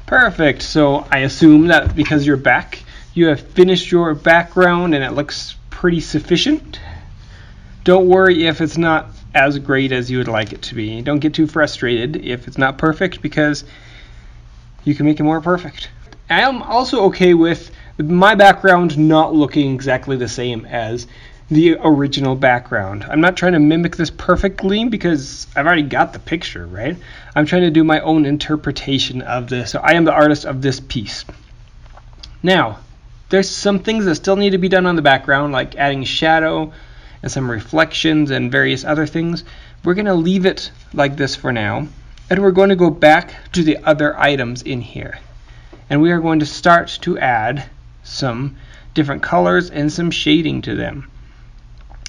Perfect. So I assume that because you're back, you have finished your background and it looks pretty sufficient. Don't worry if it's not as great as you would like it to be. Don't get too frustrated if it's not perfect, because you can make it more perfect. I am also okay with my background not looking exactly the same as the original background. I'm not trying to mimic this perfectly because I've already got the picture, right? I'm trying to do my own interpretation of this. So I am the artist of this piece. Now, there's some things that still need to be done on the background, like adding shadow and some reflections and various other things. We're going to leave it like this for now, and we're going to go back to the other items in here. And we are going to start to add some different colors and some shading to them.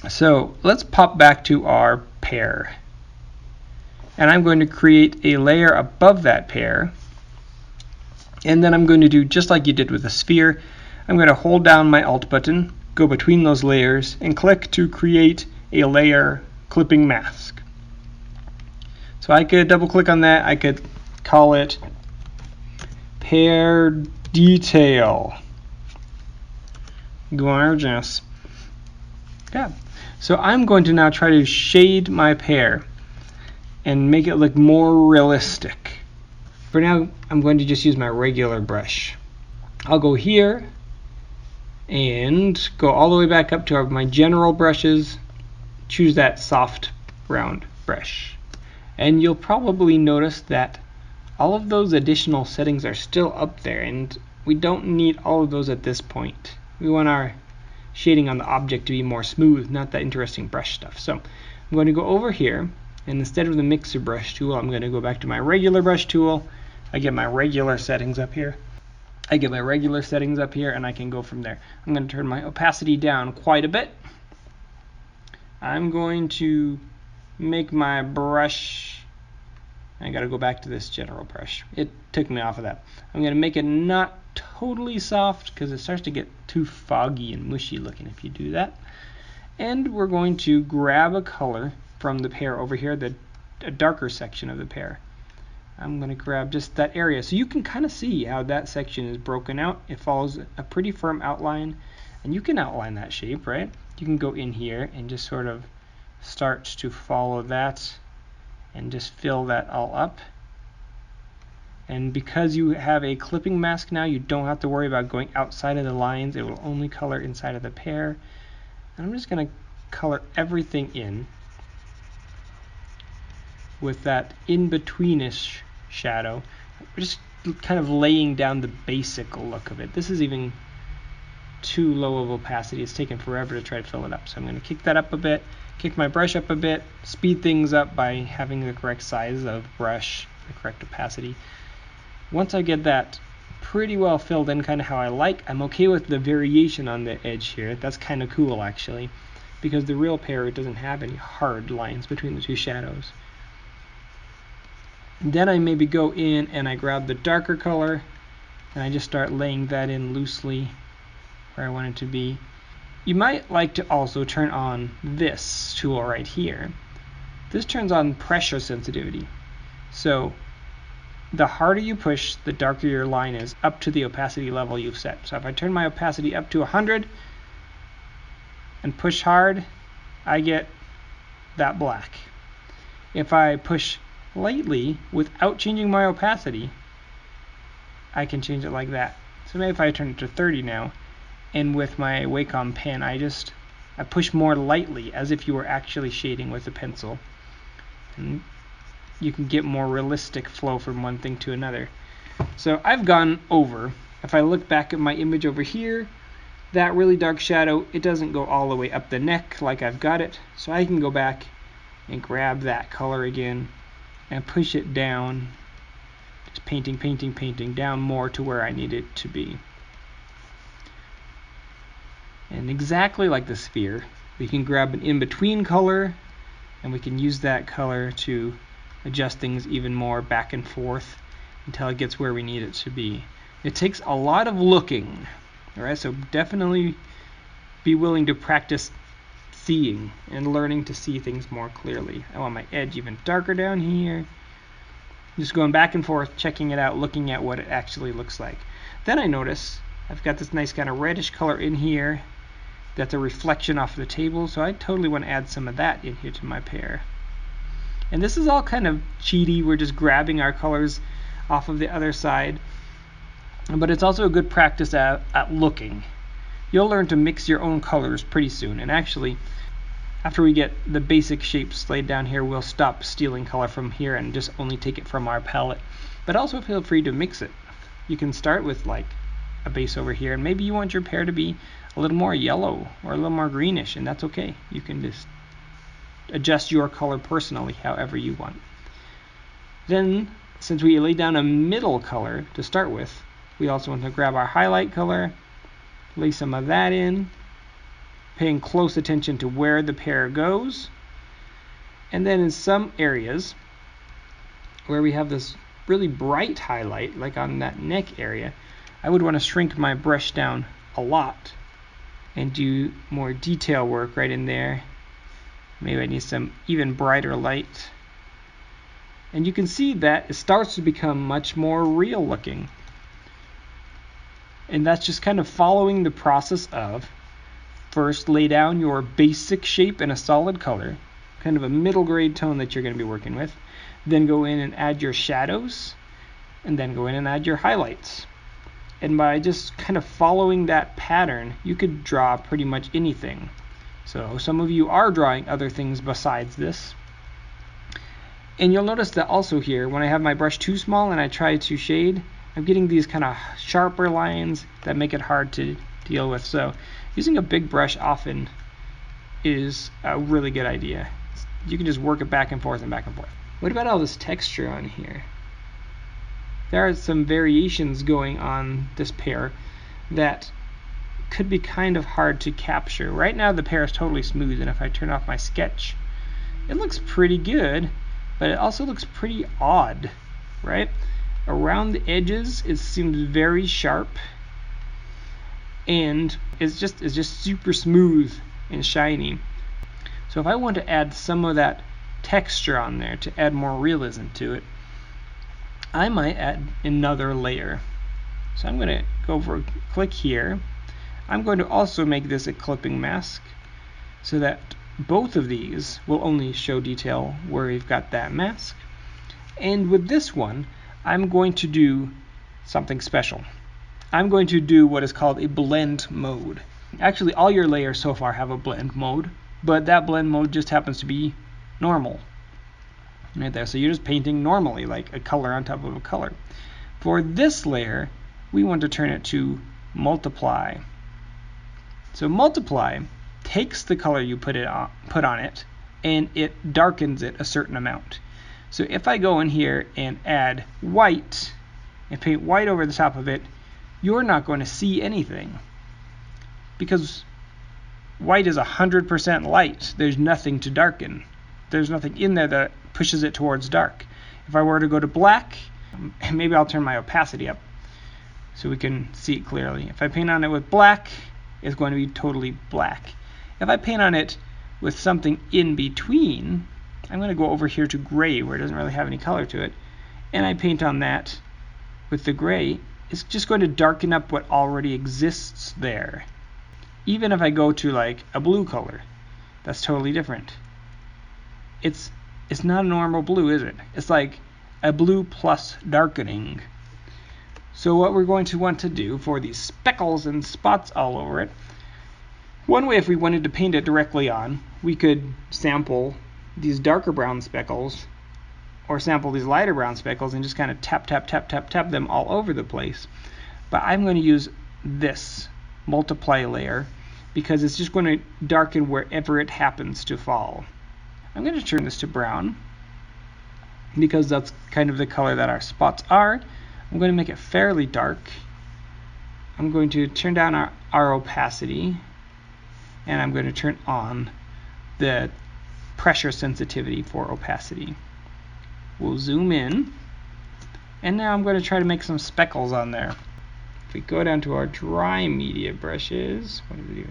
So let's pop back to our pear. And I'm going to create a layer above that pear. And then I'm going to do just like you did with the sphere. I'm going to hold down my Alt button, go between those layers, and click to create a layer clipping mask. So I could double click on that. I could call it pear detail. Gorgeous. Yeah. So I'm going to now try to shade my pear and make it look more realistic. For now, I'm going to just use my regular brush. I'll go here and go all the way back up to my general brushes, choose that soft round brush. And you'll probably notice that all of those additional settings are still up there, and we don't need all of those at this point. We want our shading on the object to be more smooth, not that interesting brush stuff. So I'm going to go over here, and instead of the mixer brush tool, I'm going to go back to my regular brush tool. I get my regular settings up here. And I can go from there. I'm going to turn my opacity down quite a bit. I'm going to make my brush, I got to go back to this general brush. It took me off of that. I'm going to make it not totally soft because it starts to get too foggy and mushy looking if you do that. And we're going to grab a color from the pear over here, a darker section of the pear. I'm going to grab just that area so you can kind of see how that section is broken out. It follows a pretty firm outline, and you can outline that shape, right? You can go in here and just sort of start to follow that and just fill that all up. And because you have a clipping mask now, you don't have to worry about going outside of the lines. It will only color inside of the pear. And I'm just going to color everything in with that in-betweenish shadow. We're just kind of laying down the basic look of it. This is even too low of opacity. It's taken forever to try to fill it up. So I'm going to kick that up a bit, kick my brush up a bit, speed things up by having the correct size of brush, the correct opacity. Once I get that pretty well filled in, kind of how I like, I'm okay with the variation on the edge here. That's kind of cool actually, because the real pear, it doesn't have any hard lines between the two shadows. Then I maybe go in and I grab the darker color and I just start laying that in loosely where I want it to be. You might like to also turn on this tool right here. This turns on pressure sensitivity. So the harder you push, the darker your line is up to the opacity level you've set. So if I turn my opacity up to 100 and push hard, I get that black. If I push lightly without changing my opacity, I can change it like that. So maybe if I turn it to 30 now, and with my Wacom pen, I push more lightly as if you were actually shading with a pencil. And you can get more realistic flow from one thing to another. So I've gone over. If I look back at my image over here, that really dark shadow, it doesn't go all the way up the neck like I've got it. So I can go back and grab that color again and push it down, just painting down more to where I need it to be. And exactly like the sphere, we can grab an in-between color and we can use that color to adjust things even more back and forth until it gets where we need it to be. It takes a lot of looking, alright? So definitely be willing to practice seeing and learning to see things more clearly. I want my edge even darker down here. Just going back and forth, checking it out, looking at what it actually looks like. Then I notice I've got this nice kind of reddish color in here that's a reflection off the table, so I totally want to add some of that in here to my pear. And this is all kind of cheaty. We're just grabbing our colors off of the other side. But it's also a good practice at looking. You'll learn to mix your own colors pretty soon. And actually, after we get the basic shapes laid down here, we'll stop stealing color from here and just only take it from our palette. But also feel free to mix it. You can start with like a base over here, and maybe you want your pear to be a little more yellow or a little more greenish, and that's okay. You can just adjust your color personally however you want. Then, since we laid down a middle color to start with, we also want to grab our highlight color, lay some of that in, paying close attention to where the pear goes. And then in some areas where we have this really bright highlight, like on that neck area, I would want to shrink my brush down a lot and do more detail work right in there. Maybe I need some even brighter light. And you can see that it starts to become much more real looking. And that's just kind of following the process of first lay down your basic shape in a solid color, kind of a middle grade tone that you're going to be working with. Then go in and add your shadows, and then go in and add your highlights. And by just kind of following that pattern, you could draw pretty much anything. So some of you are drawing other things besides this. And you'll notice that also here, when I have my brush too small and I try to shade, I'm getting these kind of sharper lines that make it hard to deal with. So using a big brush often is a really good idea. You can just work it back and forth and back and forth. What about all this texture on here? There are some variations going on this pear that could be kind of hard to capture. Right now the pear is totally smooth, and if I turn off my sketch, it looks pretty good, but it also looks pretty odd, right? Around the edges it seems very sharp, and it's just super smooth and shiny. So if I want to add some of that texture on there to add more realism to it, I might add another layer. So I'm going to go over, click here. I'm going to also make this a clipping mask so that both of these will only show detail where we've got that mask. And with this one, I'm going to do something special. I'm going to do what is called a blend mode. Actually, all your layers so far have a blend mode, but that blend mode just happens to be normal. Right there. So you're just painting normally, like a color on top of a color. For this layer, we want to turn it to multiply. So multiply takes the color you put on it, and it darkens it a certain amount. So if I go in here and add white and paint white over the top of it, you're not going to see anything because white is 100% light. There's nothing to darken. There's nothing in there that pushes it towards dark. If I were to go to black, maybe I'll turn my opacity up so we can see it clearly. If I paint on it with black, it's going to be totally black. If I paint on it with something in between, I'm going to go over here to gray where it doesn't really have any color to it, and I paint on that with the gray, it's just going to darken up what already exists there. Even if I go to like a blue color, that's totally different. It's not a normal blue, is it? It's like a blue plus darkening. So what we're going to want to do for these speckles and spots all over it, one way if we wanted to paint it directly on, we could sample these darker brown speckles or sample these lighter brown speckles and just kind of tap them all over the place. But I'm going to use this multiply layer because it's just going to darken wherever it happens to fall. I'm going to turn this to brown because that's kind of the color that our spots are. I'm going to make it fairly dark. I'm going to turn down our opacity, and I'm going to turn on the pressure sensitivity for opacity. We'll zoom in, and now I'm going to try to make some speckles on there. If we go down to our dry media brushes, what do we do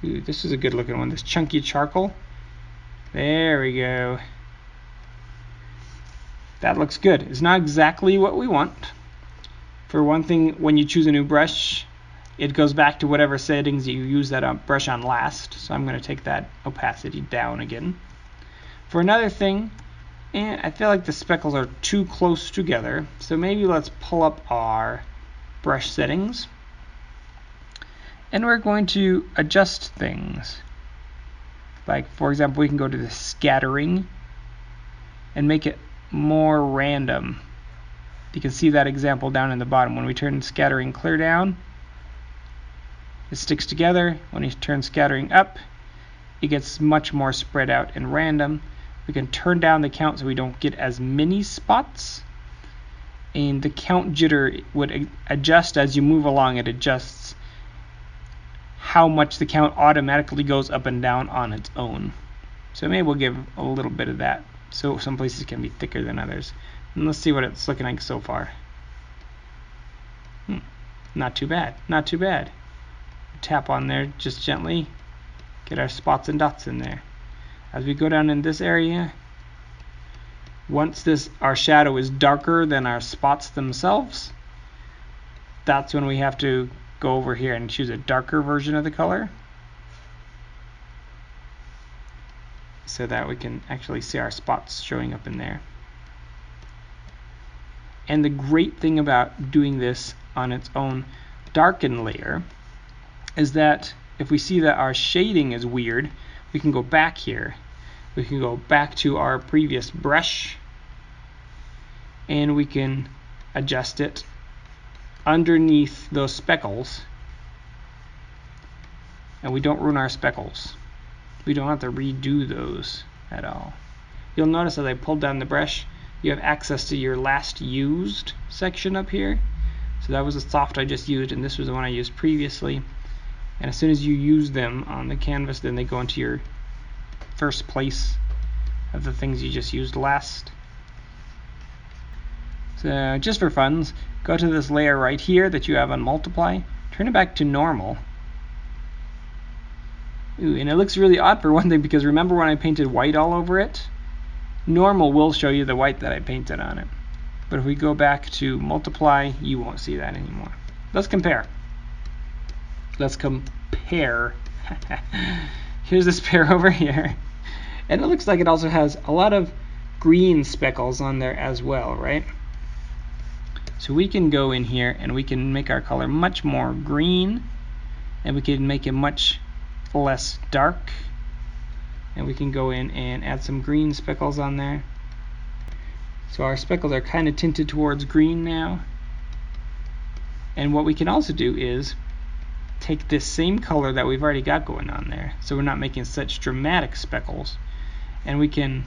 here? Ooh, this is a good looking one, this chunky charcoal. There we go. That looks good. It's not exactly what we want. For one thing, when you choose a new brush, it goes back to whatever settings you use that brush on last. So I'm going to take that opacity down again. For another thing, I feel like the speckles are too close together. So maybe let's pull up our brush settings. And we're going to adjust things. Like, for example, we can go to the scattering and make it more random. You can see that example down in the bottom. When we turn scattering clear down, it sticks together. When you turn scattering up, it gets much more spread out and random. We can turn down the count so we don't get as many spots. And the count jitter would adjust as you move along. It adjusts how much the count automatically goes up and down on its own. So maybe we'll give a little bit of that. So some places can be thicker than others. And let's see what it's looking like so far. Not too bad. Not too bad. Tap on there just gently. Get our spots and dots in there. As we go down in this area, once our shadow is darker than our spots themselves, that's when we have to go over here and choose a darker version of the color, so that we can actually see our spots showing up in there. And the great thing about doing this on its own darken layer is that if we see that our shading is weird, we can go back here. We can go back to our previous brush and we can adjust it underneath those speckles, and we don't ruin our speckles. We don't have to redo those at all. You'll notice as I pulled down the brush, you have access to your last used section up here. So that was the soft I just used, and this was the one I used previously. And as soon as you use them on the canvas, then they go into your first place of the things you just used last. So just for funs, go to this layer right here that you have on multiply, turn it back to normal. Ooh, and it looks really odd for one thing, because remember when I painted white all over it? Normal will show you the white that I painted on it. But if we go back to multiply, you won't see that anymore. Let's compare. Let's compare. Here's this pair over here. And it looks like it also has a lot of green speckles on there as well, right? So we can go in here and we can make our color much more green, and we can make it much less dark, and we can go in and add some green speckles on there. So our speckles are kind of tinted towards green now. And what we can also do is take this same color that we've already got going on there, so we're not making such dramatic speckles, and we can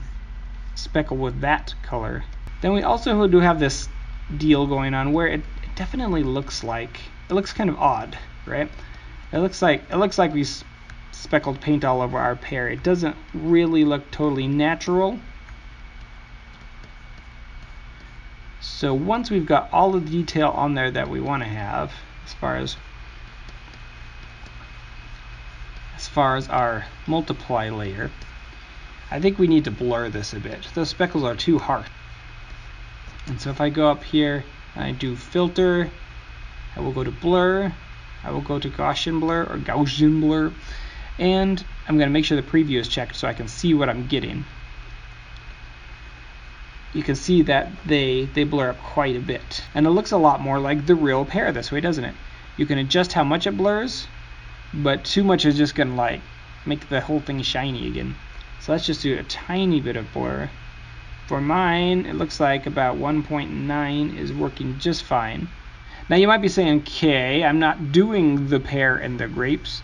speckle with that color. Then we also do have this deal going on where it definitely looks like, it looks kind of odd, right? It looks like we speckled paint all over our pear. It doesn't really look totally natural. So once we've got all the detail on there that we want to have, as far as our multiply layer, I think we need to blur this a bit. Those speckles are too harsh. And so if I go up here and I do filter, I will go to blur, I will go to Gaussian blur, and I'm going to make sure the preview is checked so I can see what I'm getting. You can see that they blur up quite a bit. And it looks a lot more like the real pear this way, doesn't it? You can adjust how much it blurs, but too much is just going to like make the whole thing shiny again. So let's just do a tiny bit of blur. For mine, it looks like about 1.9 is working just fine. Now you might be saying, okay, I'm not doing the pear and the grapes,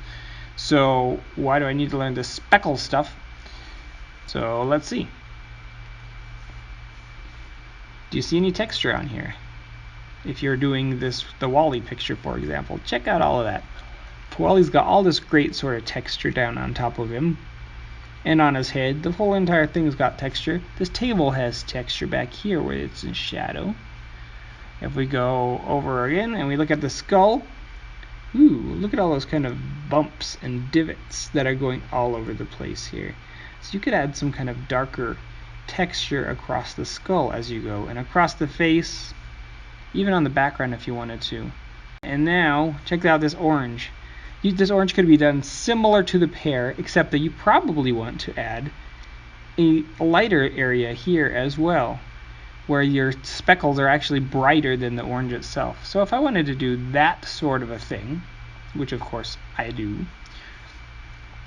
so why do I need to learn the speckle stuff? So let's see. Do you see any texture on here? If you're doing this, the Wally picture, for example, check out all of that. Wally's got all this great sort of texture down on top of him. And on his head, the whole entire thing's got texture. This table has texture back here where it's in shadow. If we go over again and we look at the skull, ooh, look at all those kind of bumps and divots that are going all over the place here. So you could add some kind of darker texture across the skull as you go, and across the face, even on the background if you wanted to. And now, check out this orange. This orange could be done similar to the pear, except that you probably want to add a lighter area here as well, where your speckles are actually brighter than the orange itself. So if I wanted to do that sort of a thing, which of course I do,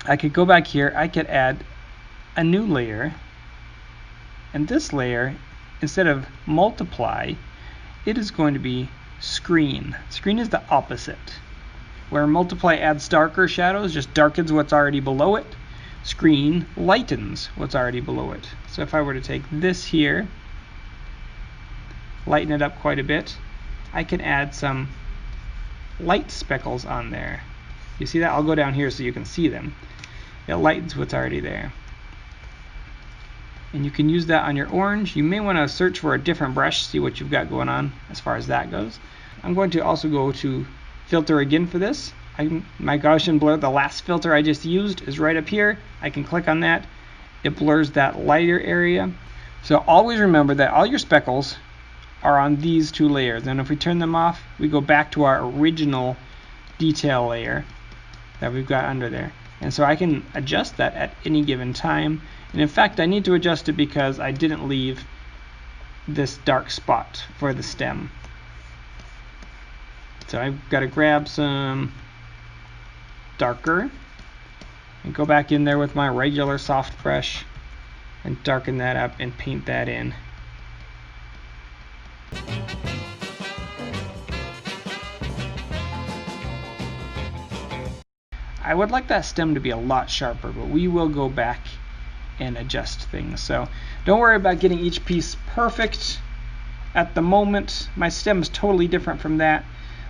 I could go back here, I could add a new layer, and this layer, instead of multiply, it is going to be screen. Screen is the opposite. Where multiply adds darker shadows, just darkens what's already below it, screen lightens what's already below it. So if I were to take this here, lighten it up quite a bit, I can add some light speckles on there. You see that? I'll go down here so you can see them. It lightens what's already there. And you can use that on your orange. You may want to search for a different brush, see what you've got going on as far as that goes. I'm going to also go to filter again for this. My Gaussian blur, the last filter I just used, is right up here. I can click on that. It blurs that lighter area. So always remember that all your speckles are on these two layers. And if we turn them off, we go back to our original detail layer that we've got under there. And so I can adjust that at any given time. And in fact, I need to adjust it because I didn't leave this dark spot for the stem. So I've got to grab some darker and go back in there with my regular soft brush and darken that up and paint that in. I would like that stem to be a lot sharper, but we will go back and adjust things. So don't worry about getting each piece perfect at the moment. My stem is totally different from that.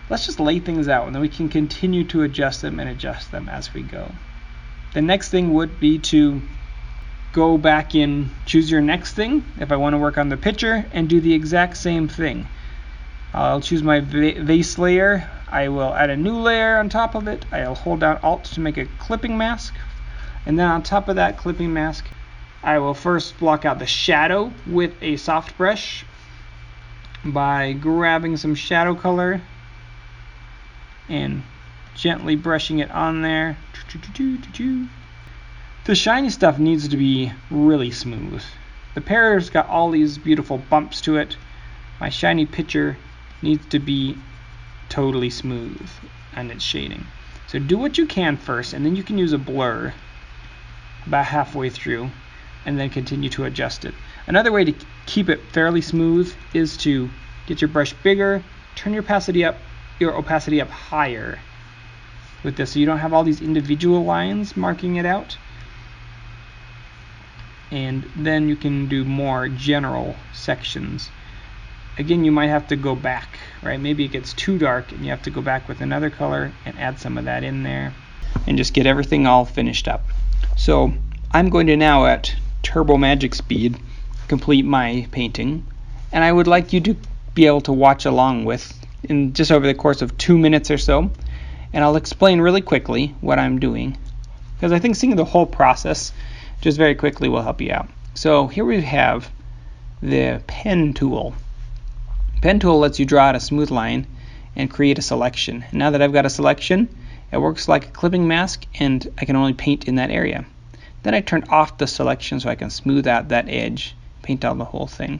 Let's just lay things out, and then we can continue to adjust them and adjust them as we go. The next thing would be to go back in, choose your next thing, if I want to work on the picture, and do the exact same thing. I'll choose my vase layer. I will add a new layer on top of it. I'll hold down Alt to make a clipping mask. And then on top of that clipping mask, I will first block out the shadow with a soft brush by grabbing some shadow color and gently brushing it on there. The shiny stuff needs to be really smooth. The pear's got all these beautiful bumps to it. My shiny picture needs to be totally smooth on its shading. So do what you can first, and then you can use a blur about halfway through and then continue to adjust it. Another way to keep it fairly smooth is to get your brush bigger, turn your opacity up higher with this, so you don't have all these individual lines marking it out. And then you can do more general sections. Again, you might have to go back, right? Maybe it gets too dark and you have to go back with another color and add some of that in there and just get everything all finished up. So I'm going to now, at turbo magic speed, complete my painting, and I would like you to be able to watch along with in just over the course of 2 minutes or so, and I'll explain really quickly what I'm doing, because I think seeing the whole process just very quickly will help you out. So here we have the pen tool. Pen tool lets you draw out a smooth line and create a selection. And now that I've got a selection, it works like a clipping mask, and I can only paint in that area. Then I turn off the selection so I can smooth out that edge, paint out the whole thing.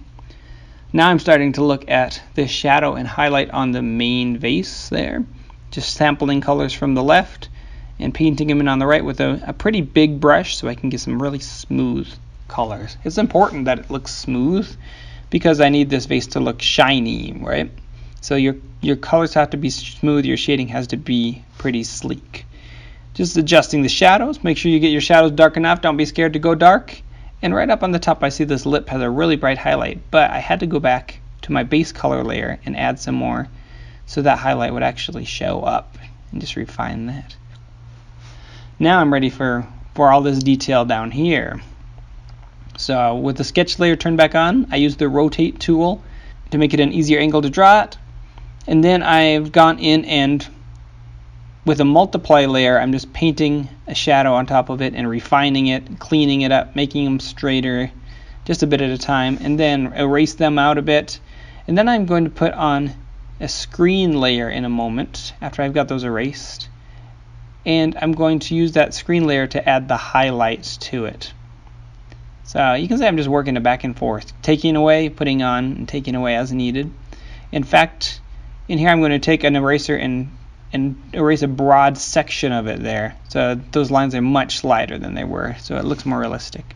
Now I'm starting to look at the shadow and highlight on the main vase there, just sampling colors from the left and painting them in on the right with a pretty big brush so I can get some really smooth colors. It's important that it looks smooth because I need this vase to look shiny, right? So your colors have to be smooth, your shading has to be pretty sleek. Just adjusting the shadows, make sure you get your shadows dark enough, don't be scared to go dark. And right up on the top I see this lip has a really bright highlight, but I had to go back to my base color layer and add some more so that highlight would actually show up, and just refine that. Now I'm ready for all this detail down here. So with the sketch layer turned back on, I use the rotate tool to make it an easier angle to draw it. And then I've gone in and with a multiply layer, I'm just painting a shadow on top of it and refining it, cleaning it up, making them straighter, just a bit at a time, and then erase them out a bit. And then I'm going to put on a screen layer in a moment after I've got those erased. And I'm going to use that screen layer to add the highlights to it. So you can see I'm just working it back and forth, taking away, putting on, and taking away as needed. In fact, in here I'm going to take an eraser and erase a broad section of it there. So those lines are much lighter than they were, so it looks more realistic.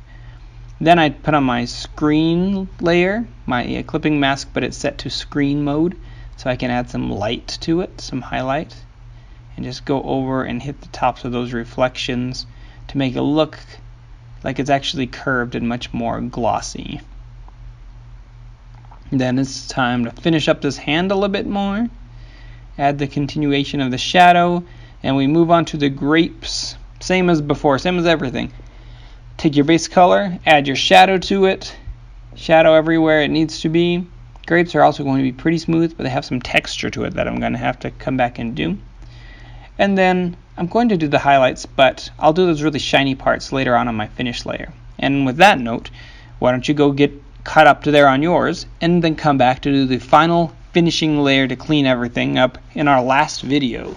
Then I put on my screen layer, my clipping mask, but it's set to screen mode, so I can add some light to it, some highlight, and just go over and hit the tops of those reflections to make it look like it's actually curved and much more glossy. Then it's time to finish up this handle a bit more, add the continuation of the shadow, and we move on to the grapes. Same as before, same as everything. Take your base color, add your shadow to it, shadow everywhere it needs to be. Grapes are also going to be pretty smooth, but they have some texture to it that I'm going to have to come back and do. And then I'm going to do the highlights, but I'll do those really shiny parts later on my finish layer. And with that note, why don't you go get caught up to there on yours, and then come back to do the final finishing layer to clean everything up in our last video.